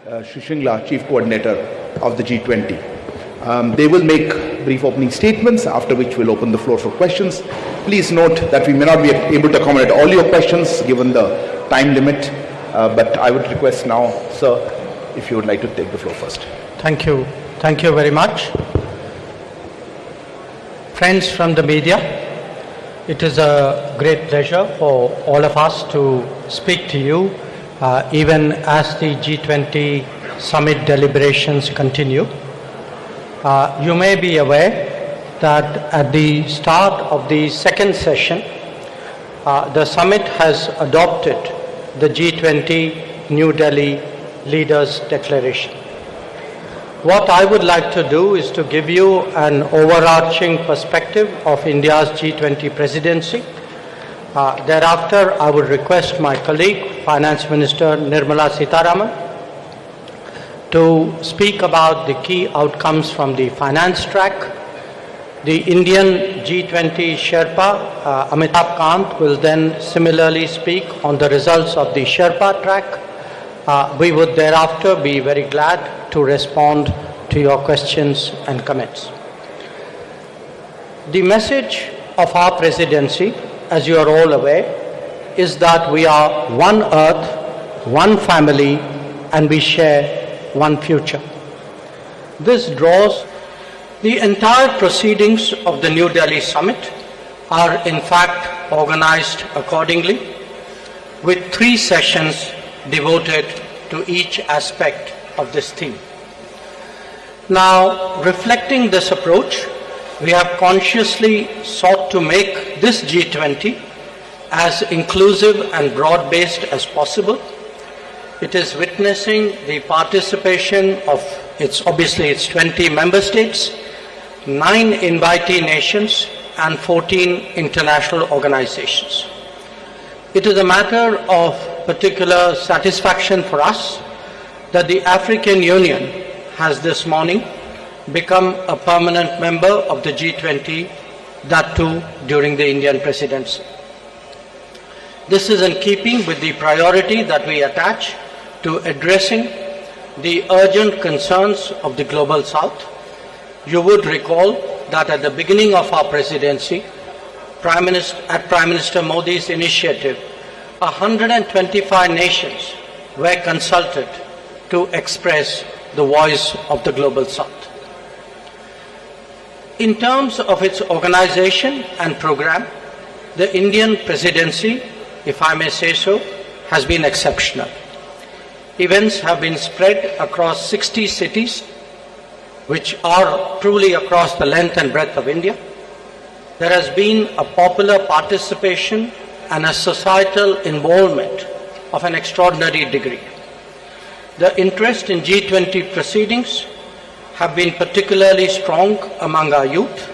Shri Shringla, Chief Coordinator of the G20. They will make brief opening statements, after which we'll open the floor for questions. Please note that we may not be able to accommodate all your questions given the time limit, but I would request now, sir, if you would like to take the floor first. Thank you. Thank you very much. Friends from the media, it is a great pleasure for all of us to speak to you even as the G20 summit deliberations continue. You may be aware that at the start of the second session, the summit has adopted the G20 New Delhi Leaders Declaration. What I would like to do is to give you an overarching perspective of India's G20 presidency. Thereafter, I would request my colleague, Finance Minister Nirmala Sitharaman, to speak about the key outcomes from the finance track. The Indian G20 Sherpa, Amitabh Kant, will then similarly speak on the results of the Sherpa track. We would thereafter be very glad to respond to your questions and comments. The message of our presidency, as you are all aware, is that we are one earth, one family, and we share one future. This draws the entire proceedings of the New Delhi summit are in fact organized accordingly, with 3 sessions devoted to each aspect of this theme. Now, reflecting this approach, we have consciously sought to make this G20 as inclusive and broad-based as possible. It is witnessing the participation of its 20 member states, 9 invitee nations, and 14 international organizations. It is a matter of particular satisfaction for us that the African Union has this morning become a permanent member of the G20, that too during the Indian presidency. This is in keeping with the priority that we attach to addressing the urgent concerns of the Global South. You would recall that at the beginning of our presidency, Prime Minister Modi's initiative, 125 nations were consulted to express the voice of the Global South. In terms of its organization and program, the Indian presidency, if I may say so, has been exceptional. Events have been spread across 60 cities, which are truly across the length and breadth of India. There has been a popular participation and a societal involvement of an extraordinary degree. The interest in G20 proceedings have been particularly strong among our youth.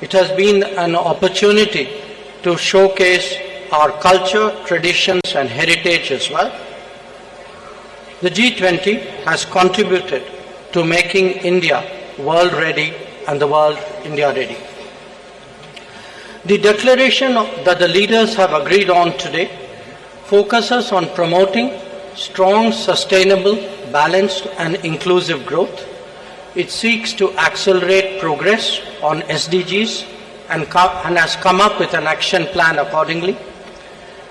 It has been an opportunity to showcase our culture, traditions, and heritage as well. The G20 has contributed to making India world ready and the world India ready. The declaration that the leaders have agreed on today focuses on promoting strong, sustainable, balanced, and inclusive growth. It seeks to accelerate progress on SDGs and has come up with an action plan accordingly.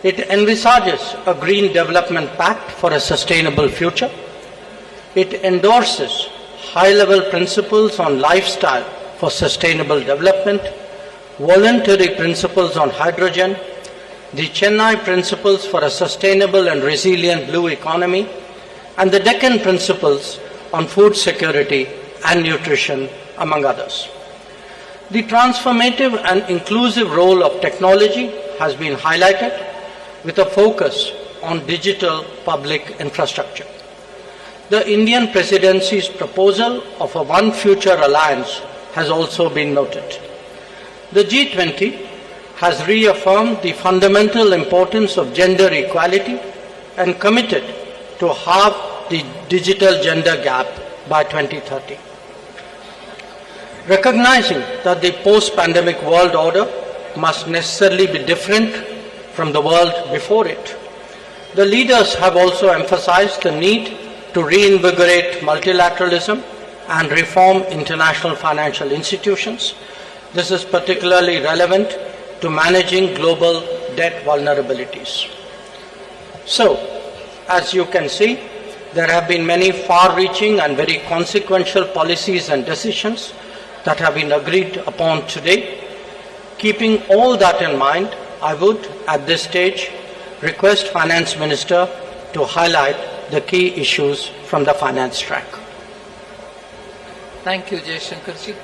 It envisages a green development pact for a sustainable future. It endorses high-level principles on lifestyle for sustainable development, voluntary principles on hydrogen, the Chennai Principles for a Sustainable and Resilient Blue Economy, and the Deccan Principles on food security and nutrition, among others. The transformative and inclusive role of technology has been highlighted with a focus on digital public infrastructure. The Indian presidency's proposal of a One Future Alliance has also been noted. The G20 has reaffirmed the fundamental importance of gender equality and committed to halve the digital gender gap by 2030. Recognizing that the post-pandemic world order must necessarily be different from the world before it, the leaders have also emphasized the need to reinvigorate multilateralism and reform international financial institutions. This is particularly relevant to managing global debt vulnerabilities. So, as you can see, there have been many far-reaching and very consequential policies and decisions that have been agreed upon today. Keeping all that in mind, I would, at this stage, request Finance Minister to highlight the key issues from the finance track. Thank you, Jaishankarji.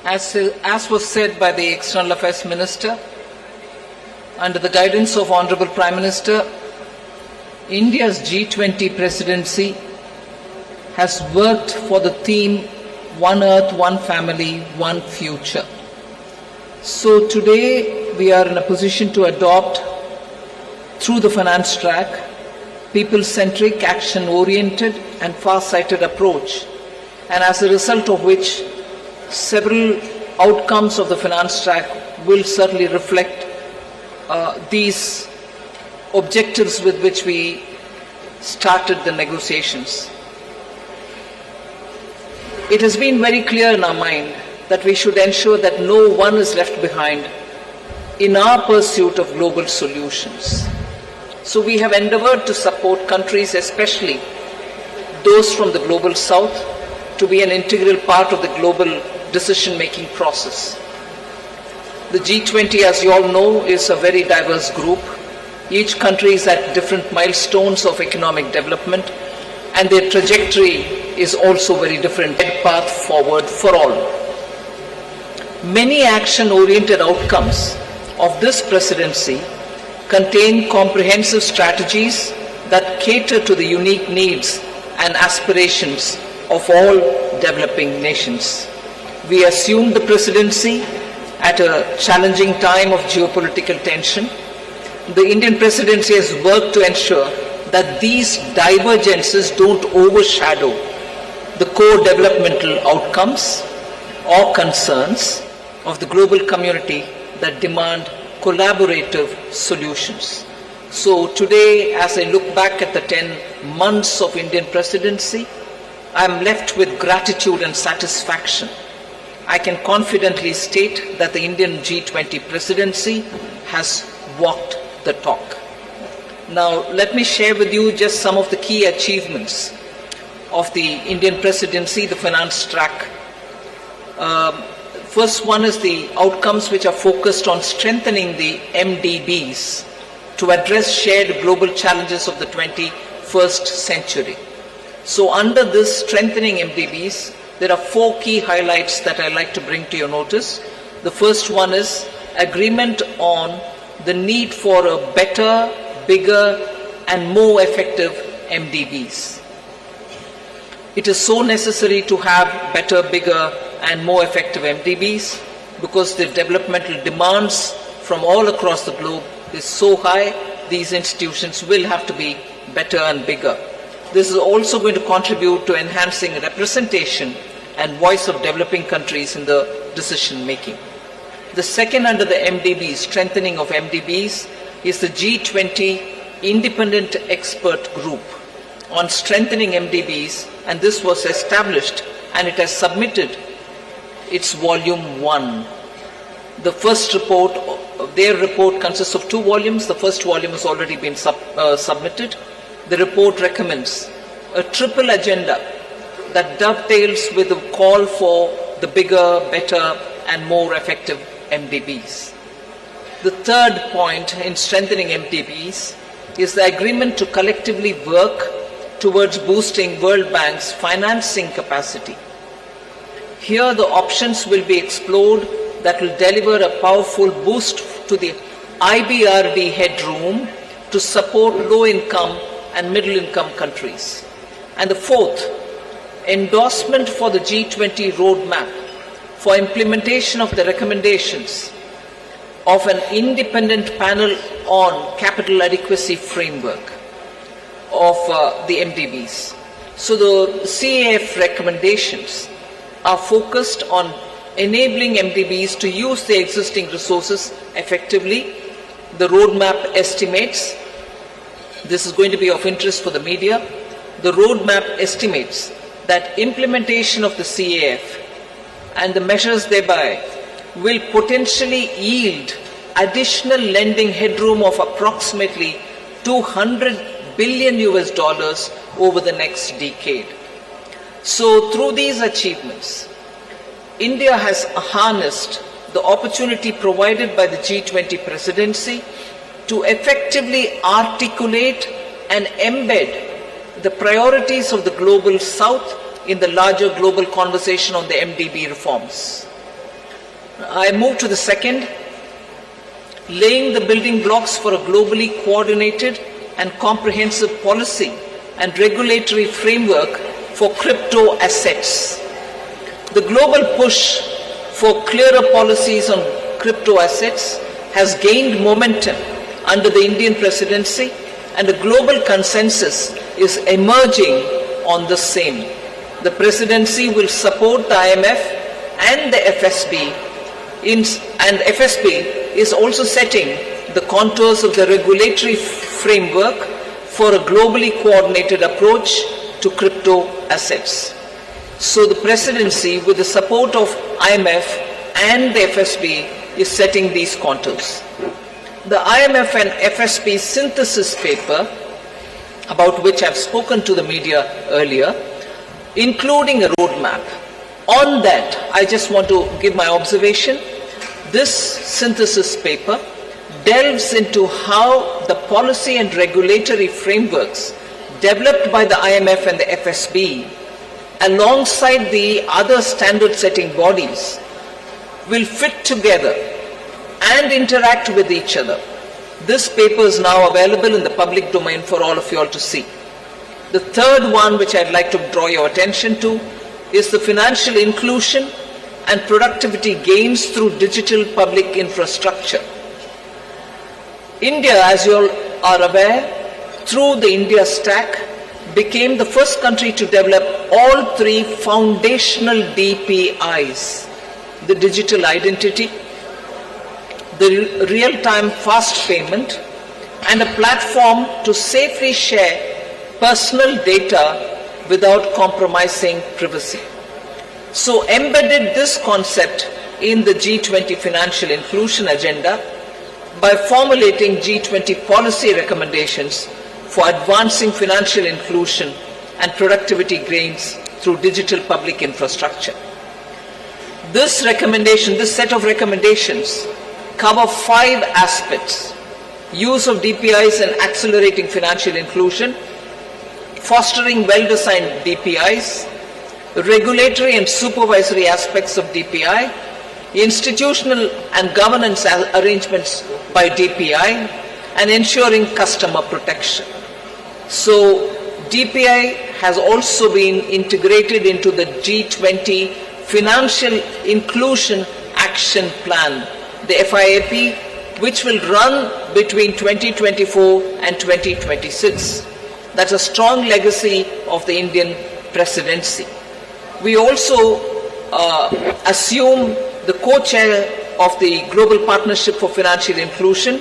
As was said by the External Affairs Minister, under the guidance of Honorable Prime Minister, India's G20 presidency has worked for the theme One Earth, One Family, One Future. So today we are in a position to adopt, through the finance track, people-centric, action-oriented and far-sighted approach, and as a result of which several outcomes of the finance track will certainly reflect these objectives with which we started the negotiations. It has been very clear in our mind that we should ensure that no one is left behind in our pursuit of global solutions. So we have endeavored to support countries, especially those from the global south, to be an integral part of the global decision-making process. The G20, as you all know, is a very diverse group. Each country is at different milestones of economic development, and their trajectory is also very different. Path forward for all. Many action-oriented outcomes of this presidency contain comprehensive strategies that cater to the unique needs and aspirations of all developing nations. We assumed the presidency at a challenging time of geopolitical tension. The Indian presidency has worked to ensure that these divergences don't overshadow the core developmental outcomes or concerns of the global community that demand collaborative solutions. So today, as I look back at the 10 months of Indian presidency, I am left with gratitude and satisfaction. I can confidently state that the Indian G20 presidency has walked the talk. Now, let me share with you just some of the key achievements of the Indian presidency, the finance track. First one is the outcomes which are focused on strengthening the MDBs to address shared global challenges of the 21st century. So under this strengthening MDBs, there are 4 key highlights that I'd like to bring to your notice. The first one is agreement on the need for a better, bigger, and more effective MDBs. It is so necessary to have better, bigger, and more effective MDBs because the developmental demands from all across the globe is so high, these institutions will have to be better and bigger. This is also going to contribute to enhancing representation and voice of developing countries in the decision making. The second under the MDBs, strengthening of MDBs, is the G20 Independent Expert Group on strengthening MDBs, and this was established and it has submitted its volume 1. The first report, their report consists of 2 volumes. The first volume has already been submitted. The report recommends a triple agenda that dovetails with the call for the bigger, better, and more effective MDBs. The third point in strengthening MDBs is the agreement to collectively work towards boosting World Bank's financing capacity. Here the options will be explored that will deliver a powerful boost to the IBRD headroom to support low-income and middle-income countries. And the fourth, endorsement for the G20 roadmap for implementation of the recommendations of an independent panel on capital adequacy framework of the MDBs. So the CAF recommendations are focused on enabling MDBs to use their existing resources effectively. The roadmap estimates, this is going to be of interest for the media, the roadmap estimates that implementation of the CAF and the measures thereby will potentially yield additional lending headroom of approximately $200 billion over the next decade. So through these achievements, India has harnessed the opportunity provided by the G20 presidency to effectively articulate and embed the priorities of the global south in the larger global conversation on the MDB reforms. I move to the second, laying the building blocks for a globally coordinated and comprehensive policy and regulatory framework for crypto assets. The global push for clearer policies on crypto assets has gained momentum under the Indian presidency, and a global consensus is emerging on the same. The presidency will support the IMF and the FSB, and FSB is also setting the contours of the regulatory framework for a globally coordinated approach to crypto assets. So the presidency, with the support of IMF and the FSB, is setting these contours. The IMF and FSB synthesis paper, about which I've spoken to the media earlier, including a roadmap. On that, I just want to give my observation. This synthesis paper delves into how the policy and regulatory frameworks developed by the IMF and the FSB, alongside the other standard-setting bodies, will fit together and interact with each other. This paper is now available in the public domain for all of you all to see. The third one, which I'd like to draw your attention to, is the financial inclusion and productivity gains through digital public infrastructure. India, as you all are aware, through the India Stack, became the first country to develop all three foundational DPIs: the digital identity, the real-time fast payment, and a platform to safely share personal data without compromising privacy. So embedded this concept in the G20 financial inclusion agenda by formulating G20 policy recommendations for advancing financial inclusion and productivity gains through digital public infrastructure. This set of recommendations cover 5 aspects: use of DPIs and accelerating financial inclusion, fostering well-designed DPIs, regulatory and supervisory aspects of DPI, institutional and governance arrangements by DPI, and ensuring customer protection. So DPI has also been integrated into the G20 Financial Inclusion Action Plan, the FIAP, which will run between 2024 and 2026. That's a strong legacy of the Indian presidency. We also assume the co-chair of the Global Partnership for Financial Inclusion.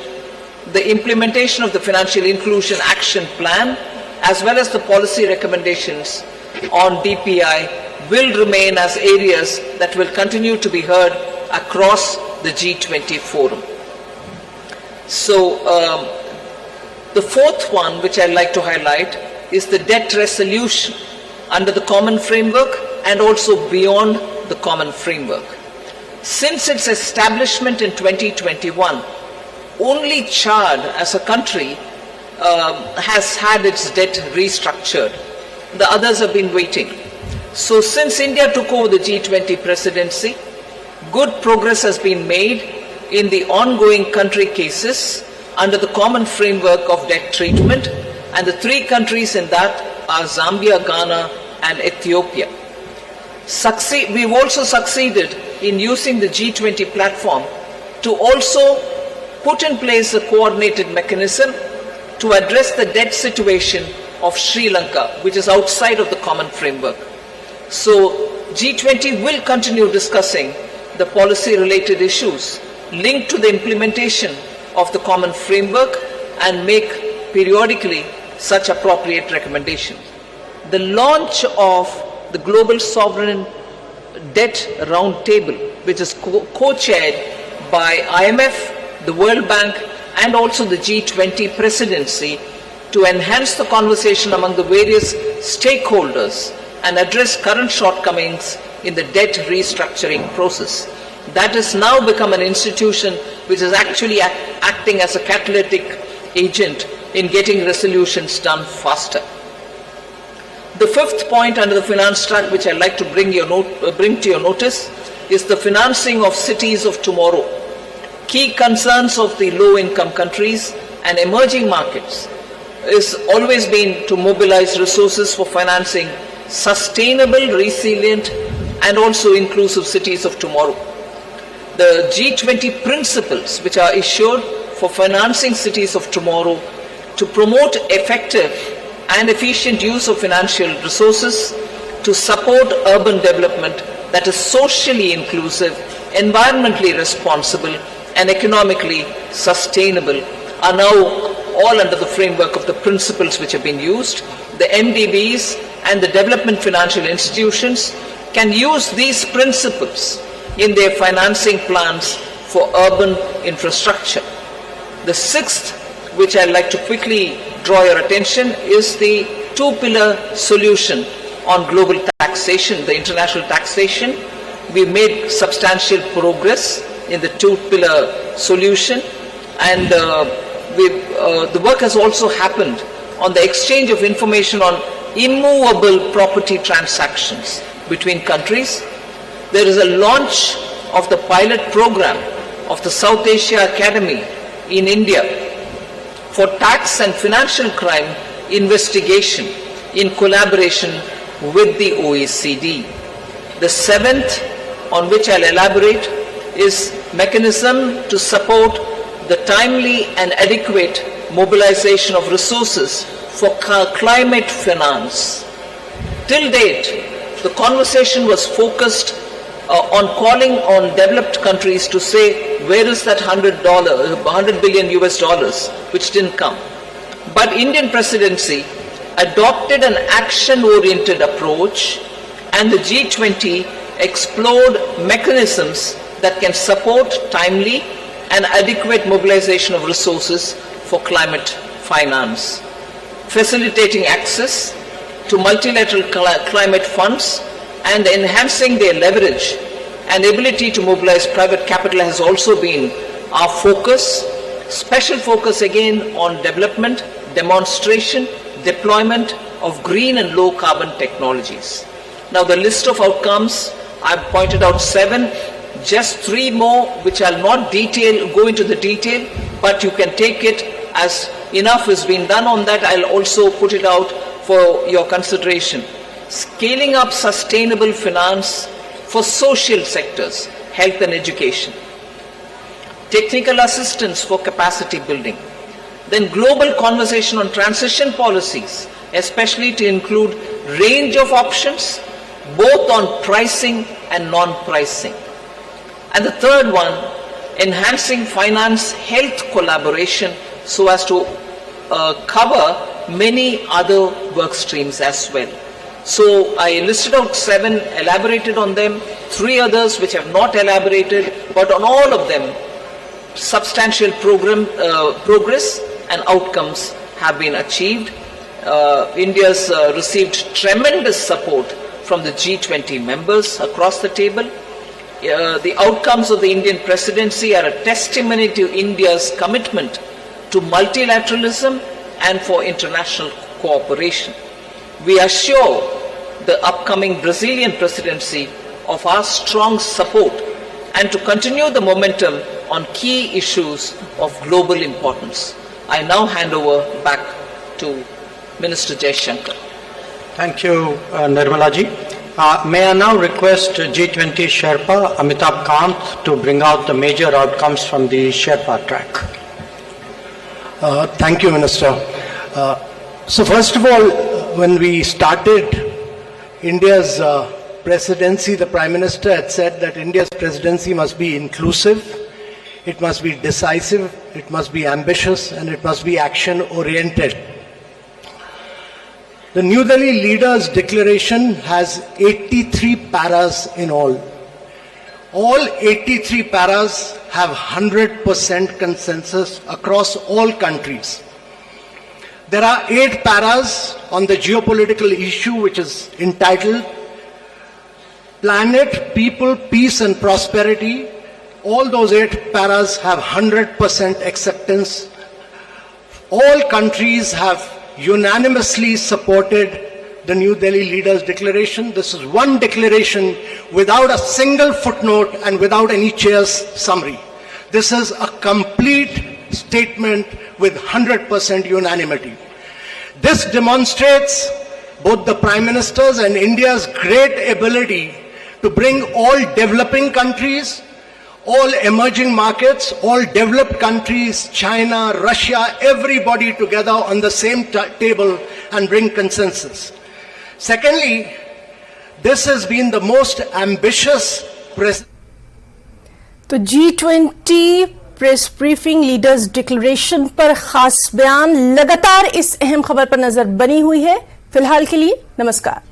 The implementation of the Financial Inclusion Action Plan, as well as the policy recommendations on DPI, will remain as areas that will continue to be heard across the G20 forum. So the fourth one, which I'd like to highlight, is the debt resolution under the common framework and also beyond the common framework. Since its establishment in 2021, only Chad as a country has had its debt restructured. The others have been waiting. So since India took over the G20 presidency, good progress has been made in the ongoing country cases under the common framework of debt treatment, and the 3 countries in that are Zambia, Ghana, and Ethiopia. We've also succeeded in using the G20 platform to also put in place a coordinated mechanism to address the debt situation of Sri Lanka, which is outside of the common framework. So G20 will continue discussing the policy-related issues linked to the implementation of the common framework and make periodically such appropriate recommendations. The launch of the Global Sovereign Debt Roundtable, which is co-chaired by IMF, the World Bank, and also the G20 presidency, to enhance the conversation among the various stakeholders and address current shortcomings in the debt restructuring process. That has now become an institution which is actually acting as a catalytic agent in getting resolutions done faster. The fifth point under the finance track, which I'd like to bring to your notice, is the financing of cities of tomorrow. Key concerns of the low-income countries and emerging markets is always been to mobilize resources for financing sustainable, resilient, and also inclusive cities of tomorrow. The G20 principles, which are issued for financing cities of tomorrow to promote effective and efficient use of financial resources to support urban development that is socially inclusive, environmentally responsible, and economically sustainable, are now all under the framework of the principles which have been used. The MDBs and the development financial institutions can use these principles in their financing plans for urban infrastructure. The sixth, which I'd like to quickly draw your attention, is the two-pillar solution on global taxation, the international taxation. We've made substantial progress in the two-pillar solution, and the work has also happened on the exchange of information on immovable property transactions between countries. There is a launch of the pilot program of the South Asia Academy in India for tax and financial crime investigation in collaboration with the OECD. The seventh, on which I'll elaborate, is mechanism to support the timely and adequate mobilization of resources for climate finance. Till date, the conversation was focused on calling on developed countries to say, where is that $100 billion US dollars, which didn't come. But Indian presidency adopted an action-oriented approach, and the G20 explored mechanisms that can support timely and adequate mobilization of resources for climate finance, facilitating access to multilateral climate funds and enhancing their leverage and ability to mobilize private capital has also been our focus. Special focus again on development, demonstration, deployment of green and low carbon technologies. Now the list of outcomes, I've pointed out 7, just 3 more which I'll not go into the detail, but you can take it as enough has been done on that. I'll also put it out for your consideration. Scaling up sustainable finance for social sectors, health and education. Technical assistance for capacity building. Then global conversation on transition policies, especially to include range of options, both on pricing and non-pricing. And the third one, enhancing finance health collaboration so as to cover many other work streams as well. So I listed out 7, elaborated on them, 3 others which have not elaborated, but on all of them, substantial progress and outcomes have been achieved. India's received tremendous support from the G20 members across the table. The outcomes of the Indian presidency are a testimony to India's commitment to multilateralism and for international cooperation. We assure the upcoming Brazilian presidency of our strong support and to continue the momentum on key issues of global importance. I now hand over back to Minister Jaishankar. Thank you, Nirmala ji. May I now request G20 Sherpa Amitabh Kant to bring out the major outcomes from the Sherpa track. Thank you, Minister. So first of all, when we started India's presidency, the Prime Minister had said that India's presidency must be inclusive, it must be decisive, it must be ambitious, and it must be action-oriented. The New Delhi Leaders' Declaration has 83 paras in all. All 83 paras have 100% consensus across all countries. There are 8 paras on the geopolitical issue, which is entitled Planet, People, Peace and Prosperity. All those 8 paras have 100% acceptance. All countries have unanimously supported the New Delhi Leaders' Declaration. This is one declaration without a single footnote and without any chair's summary. This is a complete statement with 100% unanimity. This demonstrates both the Prime Minister's and India's great ability to bring all developing countries, all emerging markets, all developed countries, China, Russia, everybody together on the same table and bring consensus. Secondly, this has been the most ambitious तो G20 press briefing leaders declaration पर खास बयान लगातार इस अहम खबर पर नजर बनी हुई है। फिलहाल के लिए नमस्कार।